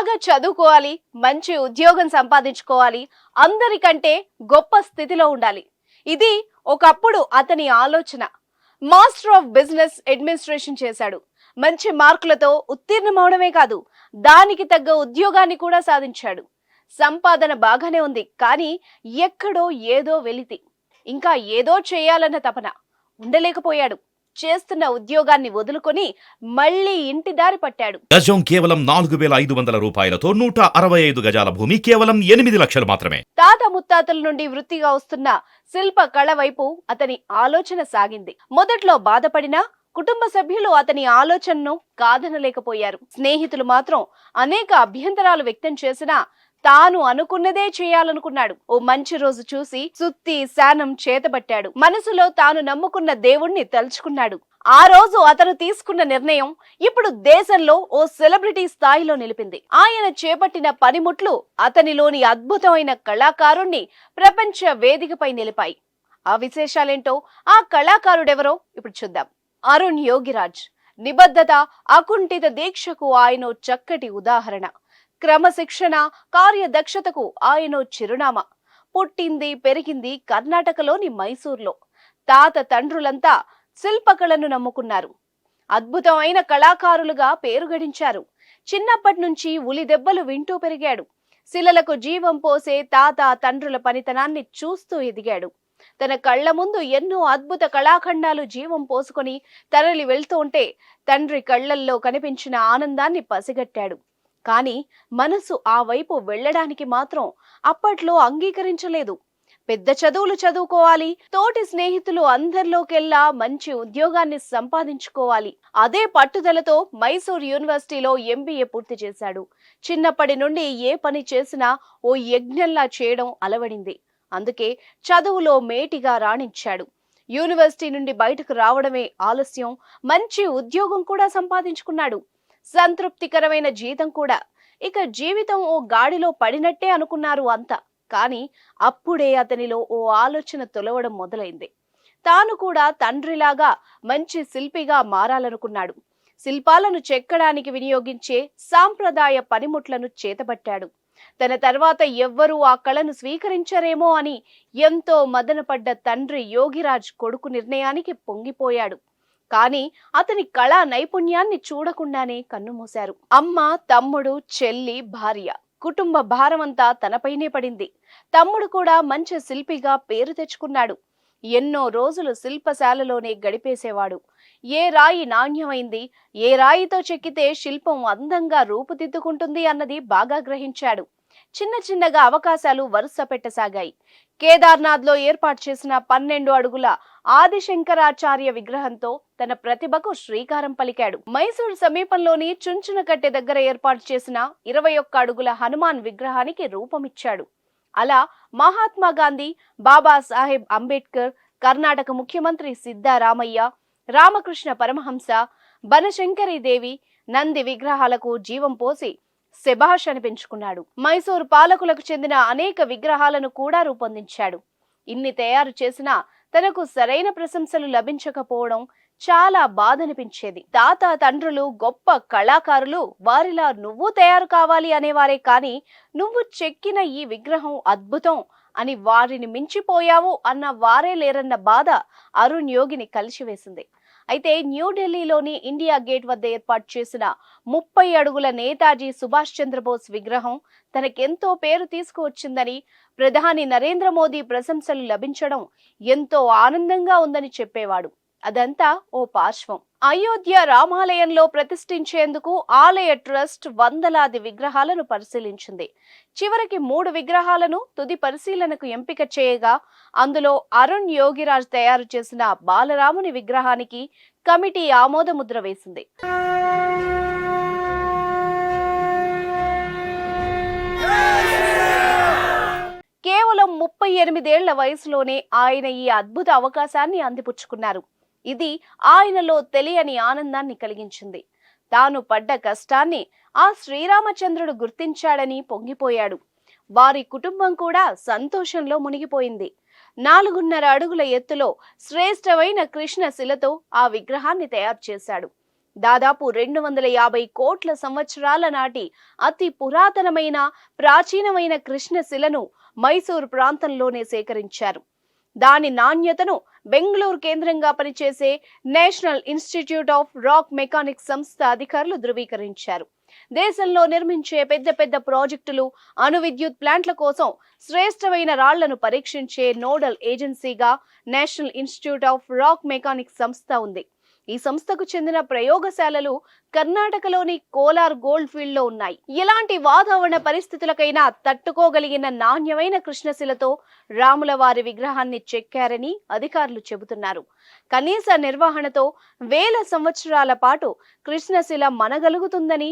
బాగా చదువుకోవాలి, మంచి ఉద్యోగం సంపాదించుకోవాలి, అందరికంటే గొప్ప స్థితిలో ఉండాలి. ఇది ఒకప్పుడు అతని ఆలోచన. మాస్టర్ ఆఫ్ బిజినెస్ అడ్మినిస్ట్రేషన్ చేశాడు. మంచి మార్కులతో ఉత్తీర్ణమవడమే కాదు, దానికి తగ్గ ఉద్యోగాన్ని కూడా సాధించాడు. సంపాదన బాగానే ఉంది, కానీ ఎక్కడో ఏదో వెలితి. ఇంకా ఏదో చేయాలన్న తపన. ఉండలేకపోయాడు. చేస్తున్న ఉద్యోగాన్ని వదులుకొని మళ్ళీ ఇంటి దారి పట్టాడు. గజం కేవలం 4,500 రూపాయలతో 165 గజాల భూమి కేవలం 8 లక్షలు మాత్రమే. తాత ముత్తాతల నుండి వృత్తిగా వస్తున్న శిల్ప కళ వైపు అతని ఆలోచన సాగింది. మొదట్లో బాధపడినా కుటుంబ సభ్యులు అతని ఆలోచనను కాదనలేకపోయారు. స్నేహితులు మాత్రం అనేక అభ్యంతరాలు వ్యక్తం చేసినా తాను అనుకున్నదే చేయాలనుకున్నాడు. ఓ మంచి రోజు చూసి సుత్తి శానం చేతబట్టాడు. మనసులో తాను నమ్ముకున్న దేవుణ్ణి తలుచుకున్నాడు. ఆ రోజు అతను తీసుకున్న నిర్ణయం ఇప్పుడు దేశంలో ఓ సెలబ్రిటీ స్థాయిలో నిలిపింది. ఆయన చేపట్టిన పనిముట్లు అతనిలోని అద్భుతమైన కళాకారుణ్ణి ప్రపంచ వేదికపై నిలిపాయి. ఆ విశేషాలేంటో, ఆ కళాకారుడెవరో ఇప్పుడు చూద్దాం. అరుణ్ యోగిరాజ్. నిబద్ధత, అకుంఠిత దీక్షకు ఆయన చక్కటి ఉదాహరణ. క్రమశిక్షణ, కార్యదక్షతకు ఆయన చిరునామా. పుట్టింది పెరిగింది కర్ణాటకలోని మైసూర్లో. తాత తండ్రులంతా శిల్పకళను నమ్ముకున్నారు. అద్భుతమైన కళాకారులుగా పేరు గడించారు. చిన్నప్పటి నుంచి ఉలి దెబ్బలు వింటూ పెరిగాడు. శిలలకు జీవం పోసే తాత తండ్రుల పనితనాన్ని చూస్తూ ఎదిగాడు. తన కళ్ల ముందు ఎన్నో అద్భుత కళాఖండాలు జీవం పోసుకొని తరలి వెళ్తూ ఉంటే తండ్రి కళ్లల్లో కనిపించిన ఆనందాన్ని పసిగట్టాడు. కానీ మనసు ఆ వైపు వెళ్లడానికి మాత్రం అప్పట్లో అంగీకరించలేదు. పెద్ద చదువులు చదువుకోవాలి, తోటి స్నేహితులు అందరిలోకెల్లా మంచి ఉద్యోగాన్ని సంపాదించుకోవాలి. అదే పట్టుదలతో మైసూర్ యూనివర్సిటీలో ఎంబీఏ పూర్తి చేశాడు. చిన్నప్పటి నుండి ఏ పని చేసినా ఓ యజ్ఞంలా చేయడం అలవడింది. అందుకే చదువులో మేటిగా రాణించాడు. యూనివర్సిటీ నుండి బయటకు రావడమే ఆలస్యం. మంచి ఉద్యోగం కూడా సంపాదించుకున్నాడు. సంతృప్తికరమైన జీతం కూడా. ఇక జీవితం ఓ గాడిలో పడినట్టే అనుకున్నారు అంతా. కానీ అప్పుడే అతనిలో ఓ ఆలోచన తొలవడం మొదలైంది. తాను కూడా తండ్రిలాగా మంచి శిల్పిగా మారాలనుకున్నాడు. శిల్పాలను చెక్కడానికి వినియోగించే సాంప్రదాయ పనిముట్లను చేతబట్టాడు. తన తర్వాత ఎవ్వరూ ఆ కళను స్వీకరించరేమో అని ఎంతో మదనపడ్డ తండ్రి యోగిరాజ్ కొడుకు నిర్ణయానికి పొంగిపోయాడు. కానీ అతని కళా నైపుణ్యాన్ని చూడకుండానే కన్నుమూశారు. అమ్మ, తమ్ముడు, చెల్లి, భార్య, కుటుంబ భారమంతా తనపైనే పడింది. తమ్ముడు కూడా మంచి శిల్పిగా పేరు తెచ్చుకున్నాడు. ఎన్నో రోజులు శిల్పశాలలోనే గడిపేసేవాడు. ఏ రాయి నాణ్యమైంది, ఏ రాయితో చెక్కితే శిల్పం అందంగా రూపుదిద్దుకుంటుంది అన్నది బాగా గ్రహించాడు. చిన్న చిన్నగా అవకాశాలు వరుస పెట్టసాగాయి. కేదార్నాథ్లో ఏర్పాటు చేసిన 12 అడుగుల ఆదిశంకరాచార్య విగ్రహంతో తన ప్రతిభకు శ్రీకారం పలికాడు. మైసూర్ సమీపంలోని చుంచునకట్టె దగ్గర ఏర్పాటు చేసిన 21 అడుగుల హనుమాన్ విగ్రహానికి రూపమిచ్చాడు. అలా మహాత్మా గాంధీ, బాబాసాహెబ్ అంబేద్కర్, కర్ణాటక ముఖ్యమంత్రి సిద్ధరామయ్య, రామకృష్ణ పరమహంస, బనశంకరీదేవి, నంది విగ్రహాలకు జీవం పోసి శభాష్ అనిపించుకున్నాడు. మైసూర్ పాలకులకు చెందిన అనేక విగ్రహాలను కూడా రూపొందించాడు. ఇన్ని తయారు చేసినా తనకు సరైన ప్రశంసలు లభించకపోవడం చాలా బాధనిపించేది. తాత తండ్రులు గొప్ప కళాకారులు, వారిలా నువ్వు తయారు కావాలి అనేవారే కానీ నువ్వు చెక్కిన ఈ విగ్రహం అద్భుతం అని వారిని మించిపోయావు అన్న వారే లేరన్న బాధ అరుణ్ యోగిని కలిసివేసింది. అయితే న్యూఢిల్లీలోని ఇండియా గేట్ వద్ద ఏర్పాటు చేసిన 30 అడుగుల నేతాజీ సుభాష్ చంద్రబోస్ విగ్రహం తనకెంతో పేరు తీసుకువచ్చిందని, ప్రధాని నరేంద్ర మోదీ ప్రశంసలు లభించడం ఎంతో ఆనందంగా ఉందని చెప్పేవాడు. అదంతా ఓ పార్శ్వం. అయోధ్య రామాలయంలో ప్రతిష్ఠించేందుకు ఆలయ ట్రస్ట్ వందలాది విగ్రహాలను పరిశీలించింది. చివరికి 3 విగ్రహాలను తుది పరిశీలనకు ఎంపిక చేయగా అందులో అరుణ్ యోగిరాజ్ తయారు చేసిన బాలరాముని విగ్రహానికి కమిటీ ఆమోద ముద్ర వేసింది. కేవలం 38 ఏళ్ల వయసులోనే ఆయన ఈ అద్భుత అవకాశాన్ని అందిపుచ్చుకున్నారు. ఇది ఆయనలో తెలియని ఆనందాన్ని కలిగించింది. తాను పడ్డ కష్టాన్ని ఆ శ్రీరామచంద్రుడు గుర్తించాడని పొంగిపోయాడు. వారి కుటుంబం కూడా సంతోషంలో మునిగిపోయింది. 4.5 అడుగుల ఎత్తులో శ్రేష్టమైన కృష్ణ శిలతో ఆ విగ్రహాన్ని తయారు చేశాడు. దాదాపు 250 కోట్ల సంవత్సరాల నాటి అతి పురాతనమైన ప్రాచీనమైన కృష్ణశిలను మైసూరు ప్రాంతంలోనే సేకరించారు. దాని నాణ్యతను బెంగళూరు కేంద్రంగా పనిచేసే national Institute of Rock Mechanics సంస్థ అధికారులు ధృవీకరించారు. దేశంలో నిర్మించే పెద్ద పెద్ద ప్రాజెక్టులు, అణు విద్యుత్ ప్లాంట్ల కోసం శ్రేష్టమైన రాళ్లను పరీక్షించే నోడల్ ఏజెన్సీగా National Institute of Rock Mechanics సంస్థ ఉంది. ఈ సంస్థకు చెందిన ప్రయోగశాలలు కర్ణాటకలోని కోలార్ గోల్డ్ ఫీల్డ్ లో ఉన్నాయి. ఎలాంటి వాతావరణ పరిస్థితులకైనా తట్టుకోగలిగిన నాణ్యమైన కృష్ణశిలతో రాముల వారి విగ్రహాన్ని చెక్కారని అధికారులు చెబుతున్నారు. కనీస నిర్వహణతో వేల సంవత్సరాల పాటు కృష్ణశిల మనగలుగుతుందని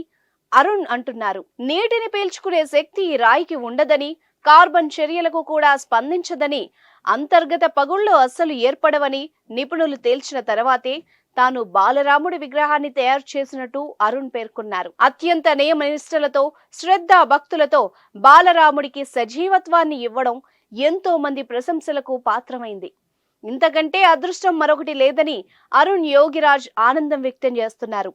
అరుణ్ అంటున్నారు. నీటిని పీల్చుకునే శక్తి ఈ రాయికి ఉండదని, కార్బన్ చర్యలకు కూడా స్పందించదని, అంతర్గత పగుళ్లు అస్సలు ఏర్పడవని నిపుణులు తేల్చిన తర్వాతే తాను బాలరాముడి విగ్రహాన్ని తయారు చేసినట్టు అరుణ్ పేర్కొన్నారు. అత్యంత నియమనిష్టలతో, శ్రద్ధ భక్తులతో బాలరాముడికి సజీవత్వాన్ని ఇవ్వడం ఎంతో మంది ప్రశంసలకు పాత్రమైంది. ఇంతకంటే అదృష్టం మరొకటి లేదని అరుణ్ యోగిరాజ్ ఆనందం వ్యక్తం చేస్తున్నారు.